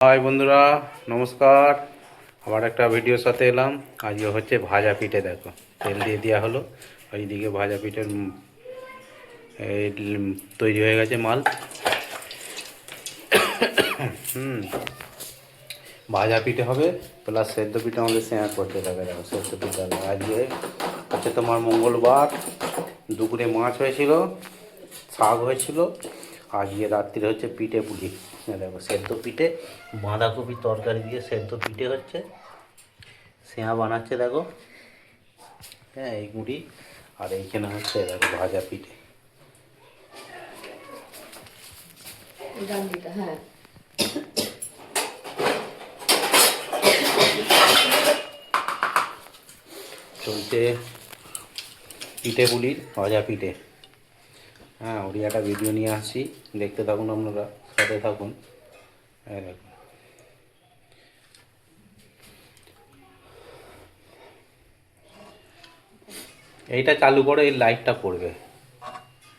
High বন্ধুরা, নমস্কার। আবার একটা ভিডিওর সাথে এলাম। আজকে হচ্ছে ভাজা পিঠে। দেখো, তেল দিয়ে দেওয়া হলো। এইদিকে ভাজা পিঠের তৈরি হয়ে গেছে মাল। ভাজা পিঠে হবে প্লাস সেদ্ধ পিঠে আমাদের শেয়ার করতে থাকে। দেখো, সেদ্ধ পিঠে হবে। আজকে হচ্ছে তোমার মঙ্গলবার। দুপুরে মাছ হয়েছিল, শাক হয়েছিল। আজকে রাত্রিরে হচ্ছে পিঠে পুলি। দেখো, সেদ্ধ পিঠে, বাঁধাকপির তরকারি দিয়ে সেদ্ধ পিঠে হচ্ছে। সেঁয়া বানাচ্ছে দেখো। হ্যাঁ, এই মুড়ি। আর এইখানে হচ্ছে দেখো ভাজা পিঠে। হ্যাঁ, চলছে পিঠে পুলির ভাজা পিঠে। হ্যাঁ, ওরই একটা ভিডিও নিয়ে আসছি, দেখতে থাকুন আপনারা, সাথে থাকুন। হ্যাঁ, দেখুন। এইটা চালু করে এই লাইটটা পড়বে।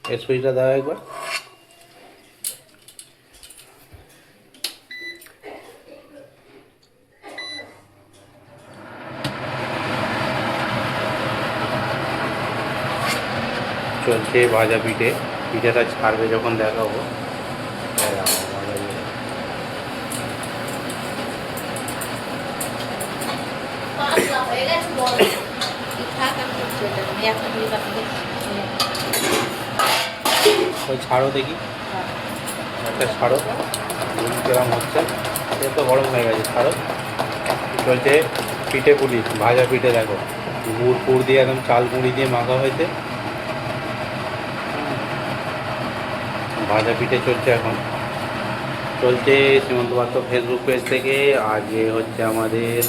এর সুইচটা দাও একবার। চলছে ভাজা পিঠে। পিঠেটা ছাড়বে যখন দেখাবো। ওই ছাড়ো দেখি, একটা ছাড়ো, কিরম হচ্ছে। সে তো গরম হয়ে গেছে, ছাড়ো। চলছে পিঠে পুলি, ভাজা পিঠে। দেখো, গুড় ফুড় দিয়ে একদম চাল গুঁড়ি দিয়ে মাখা হয়েছে। ভাজা পিঠে চলছে এখন। চলছে সীমন্ত পাত্র ফেসবুক পেজ থেকে। আজকে হচ্ছে আমাদের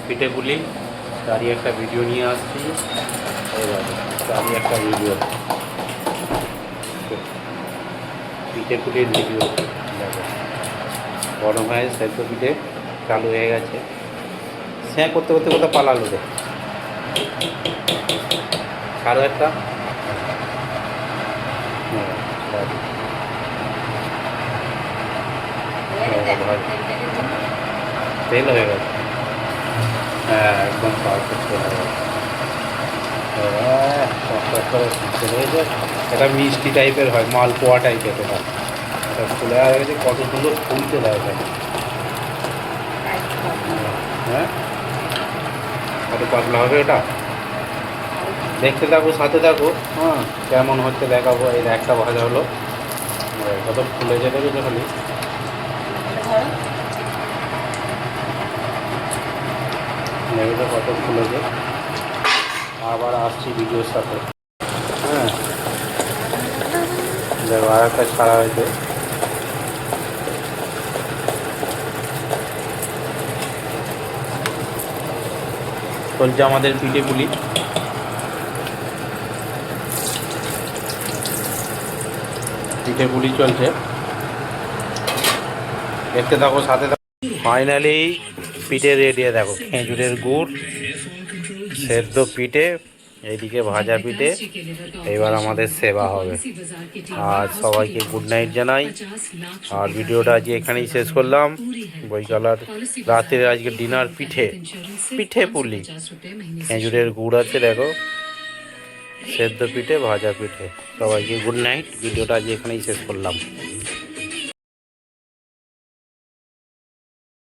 পিঠে পুলি, তারই একটা ভিডিও নিয়ে আসছি। তারই একটা ভিডিও, পিঠে পুলির ভিডিও। দেখো, গরম হয়ে সেদ্ধ পিঠে চালু হয়ে গেছে। স্যাঁ করতে করতে কোথাও পালালো রে। ছাড়ো একটা। তেল হয়ে গেছে। হ্যাঁ, একদম পারফেক্ট হয়ে গেছে। এটা মিষ্টি টাইপের হয়, মালপোয়া টাইপের। এটা ফুলে গেছে, কত সুন্দর ফুলতে দেয় এখানে। হ্যাঁ, কত পাতলা হবে এটা। দেখতে থাকো, সাথে থাকো। হ্যাঁ, কেমন হচ্ছে দেখাবো। এই একটা ভাজা হলো, কত ফুলে যেতে গেছে খালি। দেখবে কত ফুলেছে। আবার আসছি ভিডিওর সাথে। হ্যাঁ, দেখো আর একটা ছাড়া হয়েছে। চলছে আমাদের পিঠে পুলি। পিঠে পুলি চলছে, দেখতে থাকো, সাথে থাকো। ফাইনালি পিঠে রেডি। দেখো, খেজুরের গুড়, সেদ্ধ পিঠে, এইদিকে ভাজা পিঠে। এবার আমাদের সেবা হবে। আর সবাইকে গুড নাইট জানাই। আর ভিডিওটা আজকে এখানেই শেষ করলাম। বৈকালার রাতের আজকে ডিনার পিঠে, পিঠে পুলি, খেজুরের গুড় আছে দেখো, সেদ্ধ পিঠে, ভাজা পিঠে। সবাইকে গুড নাইট। ভিডিওটা আজকে এখানেই শেষ করলাম।